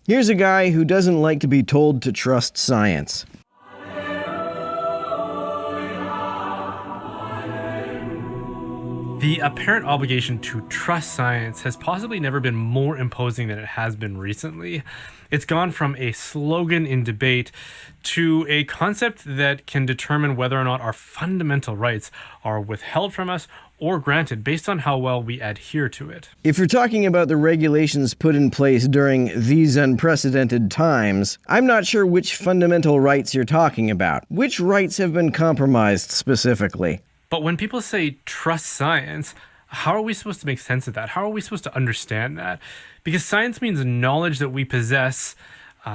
Here's a guy who doesn't like to be told to trust science. The apparent obligation to trust science has possibly never been more imposing than it has been recently. It's gone from a slogan in debate to a concept that can determine whether or not our fundamental rights are withheld from us or granted based on how well we adhere to it. If you're talking about the regulations put in place during these unprecedented times, I'm not sure which fundamental rights you're talking about. Which rights have been compromised specifically? But when people say trust science, how are we supposed to make sense of that? How are we supposed to understand that? Because science means knowledge that we possess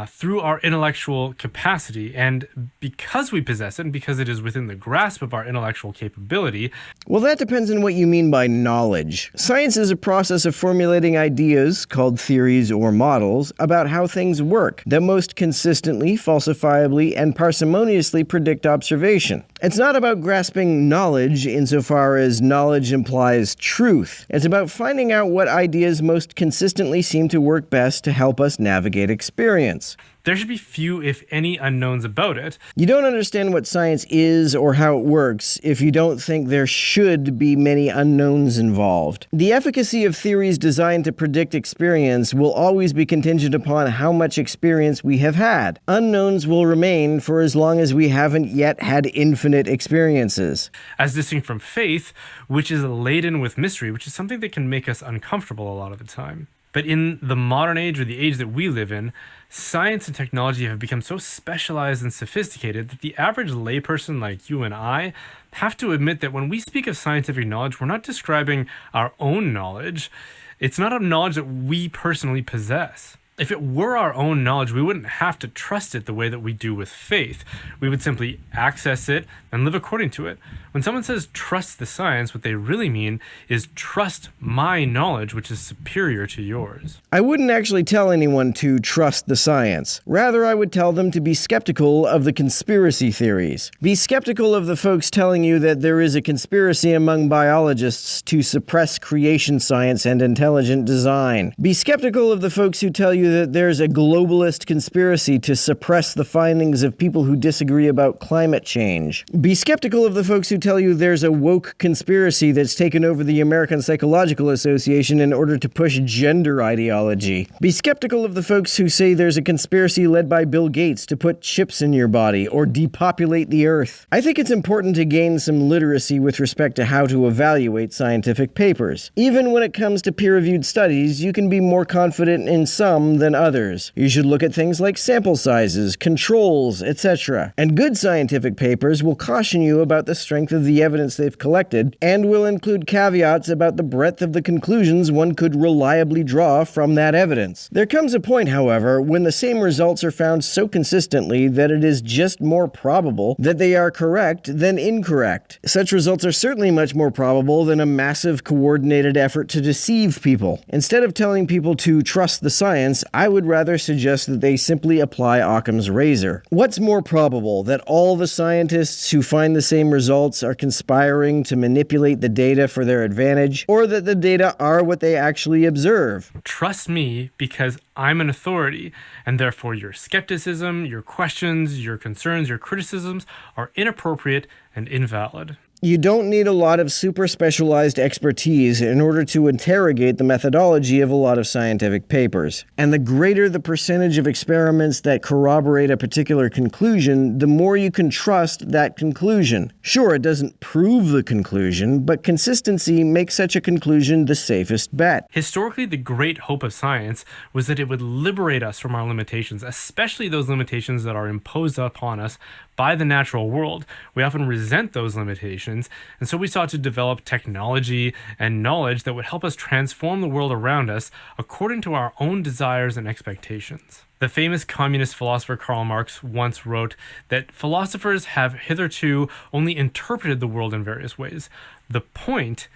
through our intellectual capacity. And because we possess it, and because it is within the grasp of our intellectual capability... Well, that depends on what you mean by knowledge. Science is a process of formulating ideas, called theories or models, about how things work, that most consistently, falsifiably, and parsimoniously predict observation. It's not about grasping knowledge insofar as knowledge implies truth. It's about finding out what ideas most consistently seem to work best to help us navigate experience. There should be few, if any, unknowns about it. You don't understand what science is or how it works if you don't think there should be many unknowns involved. The efficacy of theories designed to predict experience will always be contingent upon how much experience we have had. Unknowns will remain for as long as we haven't yet had infinite experiences. As distinct from faith, which is laden with mystery, which is something that can make us uncomfortable a lot of the time. But in the modern age, or the age that we live in, science and technology have become so specialized and sophisticated that the average layperson like you and I have to admit that when we speak of scientific knowledge, we're not describing our own knowledge. It's not a knowledge that we personally possess. If it were our own knowledge, we wouldn't have to trust it the way that we do with faith. We would simply access it and live according to it. When someone says trust the science, what they really mean is trust my knowledge, which is superior to yours. I wouldn't actually tell anyone to trust the science. Rather, I would tell them to be skeptical of the conspiracy theories. Be skeptical of the folks telling you that there is a conspiracy among biologists to suppress creation science and intelligent design. Be skeptical of the folks who tell you that there's a globalist conspiracy to suppress the findings of people who disagree about climate change. Be skeptical of the folks who tell you there's a woke conspiracy that's taken over the American Psychological Association in order to push gender ideology. Be skeptical of the folks who say there's a conspiracy led by Bill Gates to put chips in your body or depopulate the earth. I think it's important to gain some literacy with respect to how to evaluate scientific papers. Even when it comes to peer-reviewed studies, you can be more confident in some than others. You should look at things like sample sizes, controls, etc. And good scientific papers will caution you about the strength of the evidence they've collected and will include caveats about the breadth of the conclusions one could reliably draw from that evidence. There comes a point, however, when the same results are found so consistently that it is just more probable that they are correct than incorrect. Such results are certainly much more probable than a massive coordinated effort to deceive people. Instead of telling people to trust the science, I would rather suggest that they simply apply Occam's razor. What's more probable, that all the scientists who find the same results are conspiring to manipulate the data for their advantage, or that the data are what they actually observe? Trust me because I'm an authority, and therefore your skepticism, your questions, your concerns, your criticisms are inappropriate and invalid. You don't need a lot of super specialized expertise in order to interrogate the methodology of a lot of scientific papers. And the greater the percentage of experiments that corroborate a particular conclusion, the more you can trust that conclusion. Sure, it doesn't prove the conclusion, but consistency makes such a conclusion the safest bet. Historically, the great hope of science was that it would liberate us from our limitations, especially those limitations that are imposed upon us by the natural world. We often resent those limitations, and so we sought to develop technology and knowledge that would help us transform the world around us according to our own desires and expectations. The famous communist philosopher Karl Marx once wrote that philosophers have hitherto only interpreted the world in various ways. The point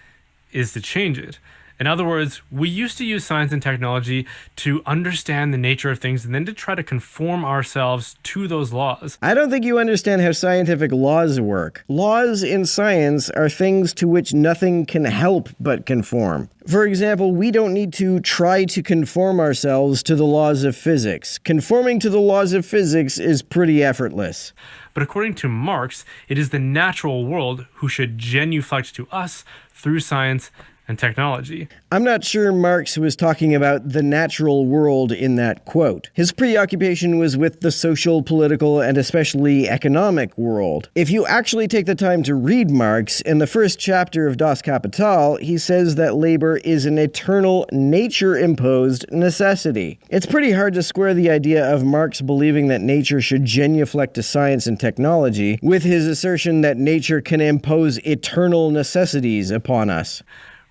is to change it. In other words, we used to use science and technology to understand the nature of things and then to try to conform ourselves to those laws. I don't think you understand how scientific laws work. Laws in science are things to which nothing can help but conform. For example, we don't need to try to conform ourselves to the laws of physics. Conforming to the laws of physics is pretty effortless. But according to Marx, it is the natural world who should genuflect to us through science and technology. I'm not sure Marx was talking about the natural world in that quote. His preoccupation was with the social, political, and especially economic world. If you actually take the time to read Marx, in the first chapter of Das Kapital, he says that labor is an eternal, nature-imposed necessity. It's pretty hard to square the idea of Marx believing that nature should genuflect to science and technology with his assertion that nature can impose eternal necessities upon us.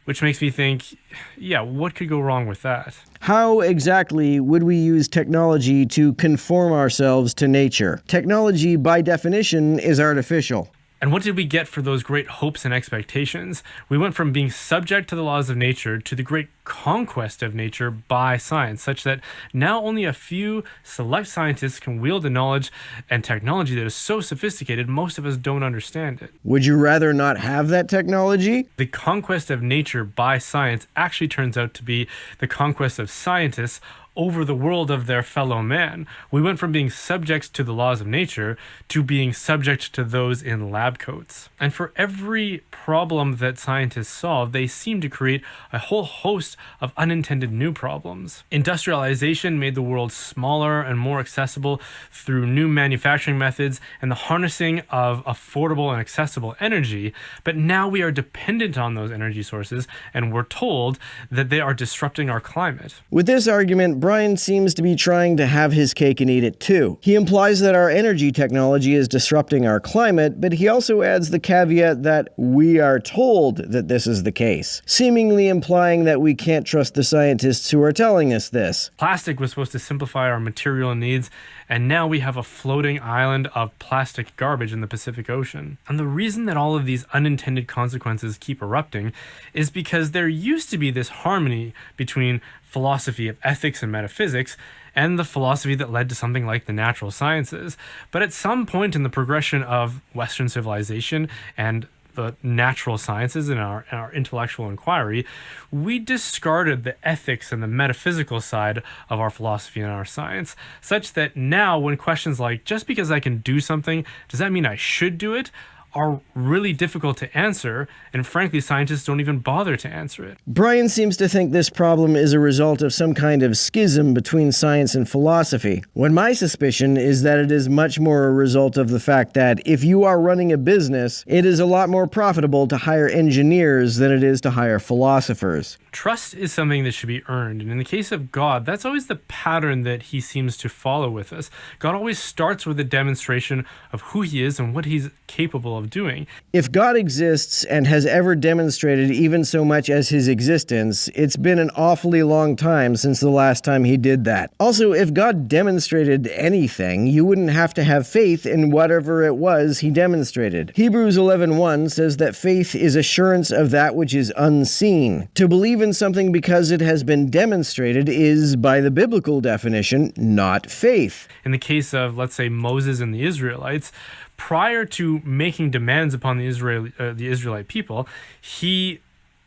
Which makes me think, yeah, what could go wrong with that? How exactly would we use technology to conform ourselves to nature? Technology, by definition, is artificial. And what did we get for those great hopes and expectations? We went from being subject to the laws of nature to the great conquest of nature by science, such that now only a few select scientists can wield the knowledge and technology that is so sophisticated most of us don't understand it. Would you rather not have that technology? The conquest of nature by science actually turns out to be the conquest of scientists over the world of their fellow man. We went from being subjects to the laws of nature to being subject to those in lab coats. And for every problem that scientists solve, they seem to create a whole host of unintended new problems. Industrialization made the world smaller and more accessible through new manufacturing methods and the harnessing of affordable and accessible energy, but now we are dependent on those energy sources, and we're told that they are disrupting our climate. With this argument, Brian seems to be trying to have his cake and eat it too. He implies that our energy technology is disrupting our climate, but he also adds the caveat that we are told that this is the case, seemingly implying that we can't trust the scientists who are telling us this. Plastic was supposed to simplify our material needs, and now we have a floating island of plastic garbage in the Pacific Ocean. And the reason that all of these unintended consequences keep erupting is because there used to be this harmony between philosophy of ethics and metaphysics and the philosophy that led to something like the natural sciences. But at some point in the progression of Western civilization and the natural sciences and our intellectual inquiry, we discarded the ethics and the metaphysical side of our philosophy and our science, such that now when questions like, just because I can do something, does that mean I should do it, are really difficult to answer, and frankly, scientists don't even bother to answer it. Brian seems to think this problem is a result of some kind of schism between science and philosophy, when my suspicion is that it is much more a result of the fact that if you are running a business, it is a lot more profitable to hire engineers than it is to hire philosophers. Trust is something that should be earned, and in the case of God, that's always the pattern that he seems to follow with us. God always starts with a demonstration of who he is and what he's capable of doing. If God exists and has ever demonstrated even so much as his existence, it's been an awfully long time since the last time he did that. Also, if God demonstrated anything, you wouldn't have to have faith in whatever it was he demonstrated. Hebrews 11:1 says that faith is assurance of that which is unseen. To believe in something because it has been demonstrated is, by the biblical definition, not faith. In the case of, let's say, Moses and the Israelites, prior to making demands upon the Israelite people, he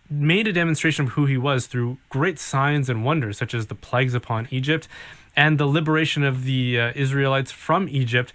made a demonstration of who he was through great signs and wonders, such as the plagues upon Egypt and the liberation of the Israelites from Egypt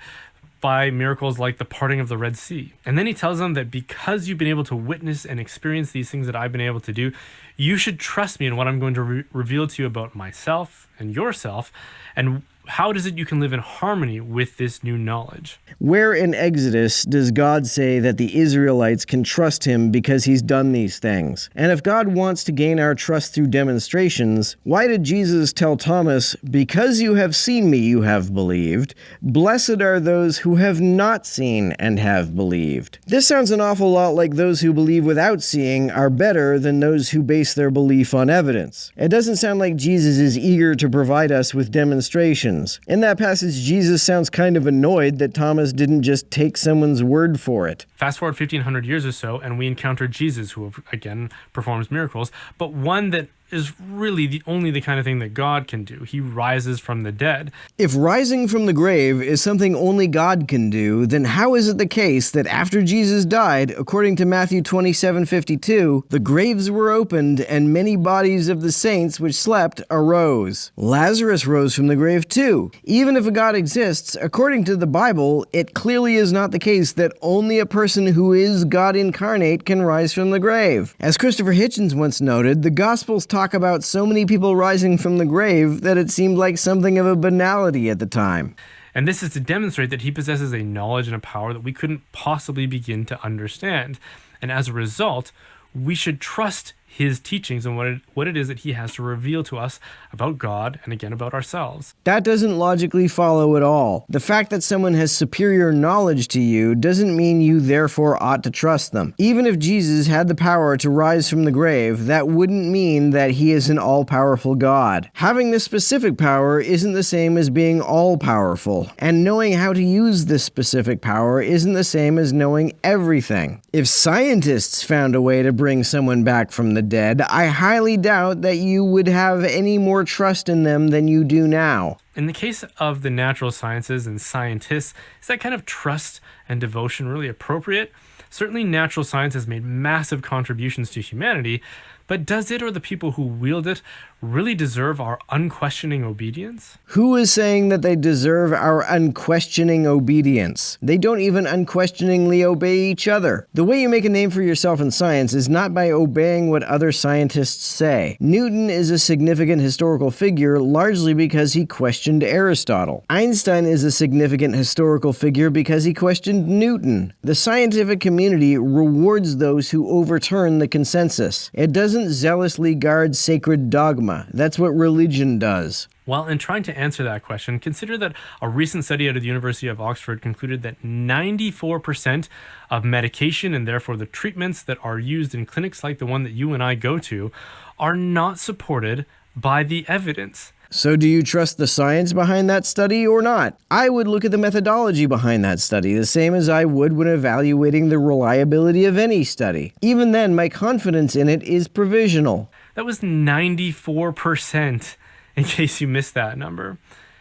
by miracles like the parting of the Red Sea. And then he tells them that because you've been able to witness and experience these things that I've been able to do, you should trust me in what I'm going to reveal to you about myself and yourself, and how does it you can live in harmony with this new knowledge? Where in Exodus does God say that the Israelites can trust him because he's done these things? And if God wants to gain our trust through demonstrations, why did Jesus tell Thomas, "Because you have seen me, you have believed. Blessed are those who have not seen and have believed"? This sounds an awful lot like those who believe without seeing are better than those who base their belief on evidence. It doesn't sound like Jesus is eager to provide us with demonstrations. Christians. In that passage, Jesus sounds kind of annoyed that Thomas didn't just take someone's word for it. Fast forward 1,500 years or so, and we encounter Jesus, who again performs miracles, but one that is really only the kind of thing that God can do. He rises from the dead. If rising from the grave is something only God can do, then how is it the case that after Jesus died, according to Matthew 27:52, the graves were opened and many bodies of the saints which slept arose? Lazarus rose from the grave too. Even if a God exists, according to the Bible, it clearly is not the case that only a person who is God incarnate can rise from the grave. As Christopher Hitchens once noted, the Gospels talk about so many people rising from the grave that it seemed like something of a banality at the time. And this is to demonstrate that he possesses a knowledge and a power that we couldn't possibly begin to understand. And as a result, we should trust his teachings and what it is that he has to reveal to us about God and again about ourselves. That doesn't logically follow at all. The fact that someone has superior knowledge to you doesn't mean you therefore ought to trust them. Even if Jesus had the power to rise from the grave, that wouldn't mean that he is an all-powerful God. Having this specific power isn't the same as being all-powerful, and knowing how to use this specific power isn't the same as knowing everything. If scientists found a way to bring someone back from the dead, I highly doubt that you would have any more trust in them than you do now. In the case of the natural sciences and scientists, is that kind of trust and devotion really appropriate? Certainly natural science has made massive contributions to humanity, but does it or the people who wield it really deserve our unquestioning obedience? Who is saying that they deserve our unquestioning obedience? They don't even unquestioningly obey each other. The way you make a name for yourself in science is not by obeying what other scientists say. Newton is a significant historical figure largely because he questioned Aristotle. Einstein is a significant historical figure because he questioned Newton. The scientific community rewards those who overturn the consensus. It doesn't zealously guard sacred dogma. That's what religion does. Well, in trying to answer that question, consider that a recent study out of the University of Oxford concluded that 94% of medication and therefore the treatments that are used in clinics like the one that you and I go to are not supported by the evidence. So do you trust the science behind that study or not? I would look at the methodology behind that study, the same as I would when evaluating the reliability of any study. Even then, my confidence in it is provisional. That was 94%, in case you missed that number.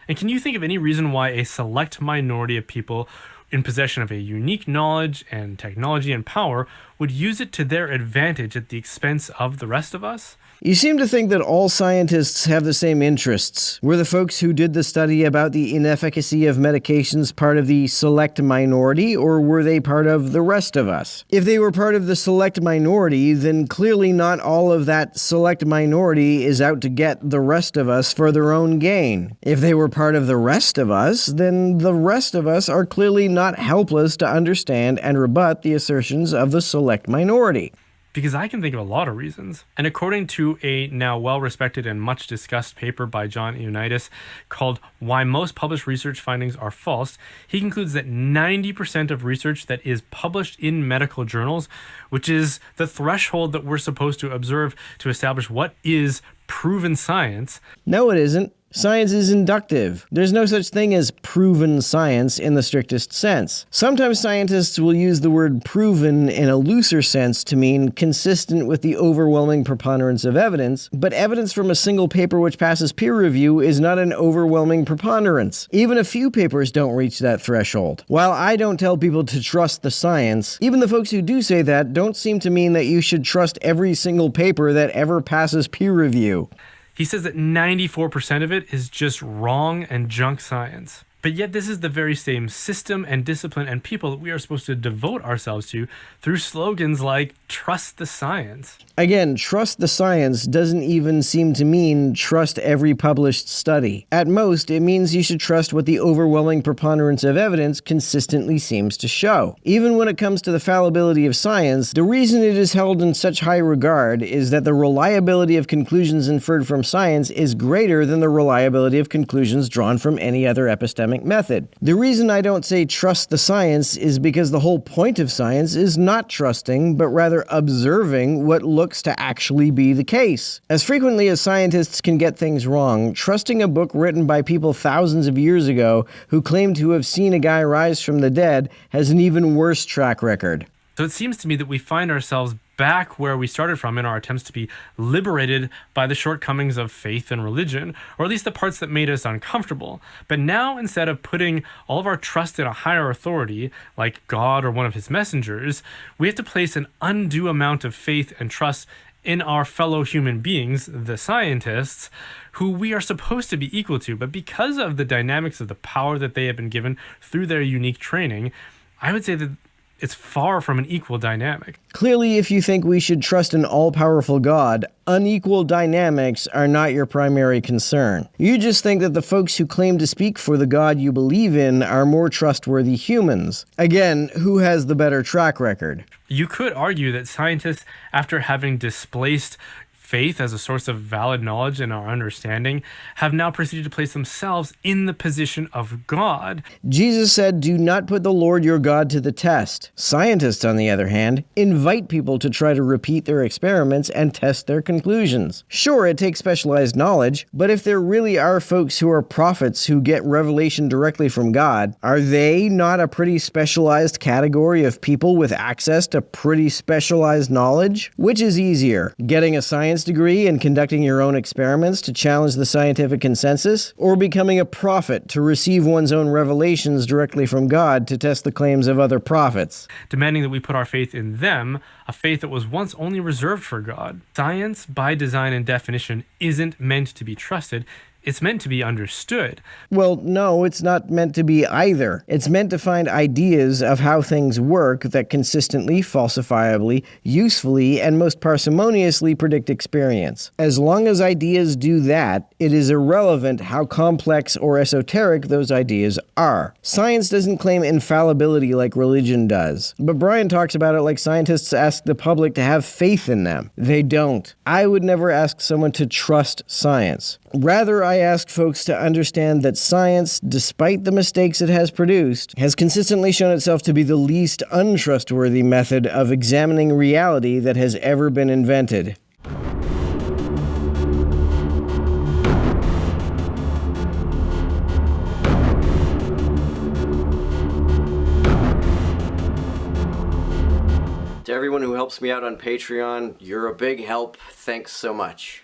And can you think of any reason why a select minority of people in possession of a unique knowledge and technology and power would use it to their advantage at the expense of the rest of us? You seem to think that all scientists have the same interests. Were the folks who did the study about the inefficacy of medications part of the select minority, or were they part of the rest of us? If they were part of the select minority, then clearly not all of that select minority is out to get the rest of us for their own gain. If they were part of the rest of us, then the rest of us are clearly not helpless to understand and rebut the assertions of the select minority. Because I can think of a lot of reasons. And according to a now well-respected and much discussed paper by John Ioannidis called Why Most Published Research Findings Are False, he concludes that 90% of research that is published in medical journals, which is the threshold that we're supposed to observe to establish what is proven science. No, it isn't. Science is inductive. There's no such thing as proven science in the strictest sense. Sometimes scientists will use the word proven in a looser sense to mean consistent with the overwhelming preponderance of evidence, but evidence from a single paper which passes peer review is not an overwhelming preponderance. Even a few papers don't reach that threshold. While I don't tell people to trust the science, even the folks who do say that don't seem to mean that you should trust every single paper that ever passes peer review. He says that 94% of it is just wrong and junk science. But yet this is the very same system and discipline and people that we are supposed to devote ourselves to through slogans like trust the science. Again, trust the science doesn't even seem to mean trust every published study. At most, it means you should trust what the overwhelming preponderance of evidence consistently seems to show. Even when it comes to the fallibility of science, the reason it is held in such high regard is that the reliability of conclusions inferred from science is greater than the reliability of conclusions drawn from any other epistemic economic method. The reason I don't say trust the science is because the whole point of science is not trusting, but rather observing what looks to actually be the case. As frequently as scientists can get things wrong, trusting a book written by people thousands of years ago who claim to have seen a guy rise from the dead has an even worse track record. So it seems to me that we find ourselves back where we started from in our attempts to be liberated by the shortcomings of faith and religion, or at least the parts that made us uncomfortable. But now, instead of putting all of our trust in a higher authority, like God or one of his messengers, we have to place an undue amount of faith and trust in our fellow human beings, the scientists, who we are supposed to be equal to. But because of the dynamics of the power that they have been given through their unique training, I would say that it's far from an equal dynamic. Clearly, if you think we should trust an all-powerful God, unequal dynamics are not your primary concern. You just think that the folks who claim to speak for the God you believe in are more trustworthy humans. Again, who has the better track record? You could argue that scientists, after having displaced faith as a source of valid knowledge and our understanding, have now proceeded to place themselves in the position of God. Jesus said, "Do not put the Lord your God to the test." Scientists, on the other hand, invite people to try to repeat their experiments and test their conclusions. Sure, it takes specialized knowledge, but if there really are folks who are prophets who get revelation directly from God, are they not a pretty specialized category of people with access to pretty specialized knowledge? Which is easier, getting a science degree and conducting your own experiments to challenge the scientific consensus, or becoming a prophet to receive one's own revelations directly from God to test the claims of other prophets? Demanding that we put our faith in them, a faith that was once only reserved for God. Science, by design and definition, isn't meant to be trusted. It's meant to be understood. Well, no, it's not meant to be either. It's meant to find ideas of how things work that consistently, falsifiably, usefully, and most parsimoniously predict experience. As long as ideas do that, it is irrelevant how complex or esoteric those ideas are. Science doesn't claim infallibility like religion does, but Brian talks about it like scientists ask the public to have faith in them. They don't. I would never ask someone to trust science. Rather, I ask folks to understand that science, despite the mistakes it has produced, has consistently shown itself to be the least untrustworthy method of examining reality that has ever been invented. To everyone who helps me out on Patreon, you're a big help. Thanks so much.